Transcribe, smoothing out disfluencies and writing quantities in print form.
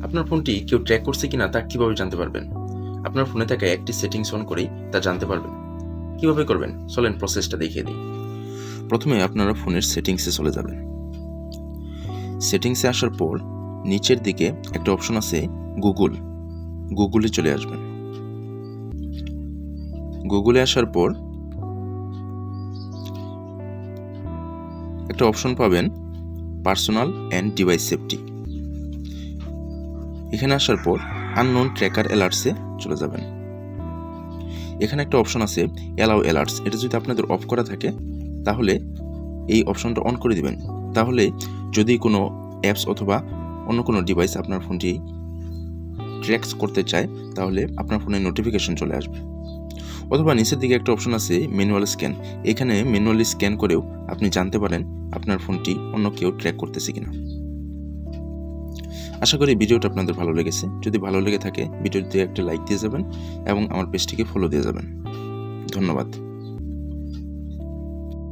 আপনার ফোনটি কেউ ট্র্যাক করছে কিনা তা কিভাবে জানতে পারবেন? আপনার ফোনে থাকা একটি সেটিংস অন করেই তা জানতে পারবেন। কিভাবে করবেন? চলেন প্রসেসটা দেখিয়ে দিই। প্রথমে আপনারা ফোনের সেটিংসে চলে যাবেন। সেটিংসে আসার পর নিচের দিকে একটা অপশন আছে গুগলে চলে আসবেন। গুগলে আসার পর একটা অপশন পাবেন পার্সোনাল অ্যান্ড ডিভাইস সেফটি। এখানে আসার পর আননোন ট্র্যাকার অ্যালার্টসে চলে যাবেন। এখানে একটা অপশন আছে অ্যালাউ অ্যালার্টস, এটা যদি আপনাদের অফ করা থাকে তাহলে এই অপশনটা অন করে দিবেন। তাহলে যদি কোনো অ্যাপস অথবা অন্য কোনো ডিভাইস আপনার ফোনটি ট্র্যাকস করতে চায় তাহলে আপনার ফোনে নোটিফিকেশন চলে আসবে। অথবা নিচের দিকে একটা অপশন আছে ম্যানুয়াল স্ক্যান, এখানে ম্যানুয়ালি স্ক্যান করেও আপনি জানতে পারেন আপনার ফোনটি অন্য কেউ ট্র্যাক করতেছে কিনা। আশা করি ভিডিওটা আপনাদের ভালো লেগেছে। যদি ভালো লেগে থাকে ভিডিওতে একটা লাইক দিয়ে যাবেন এবং আমার পেজটিকে ফলো দিয়ে যাবেন। ধন্যবাদ।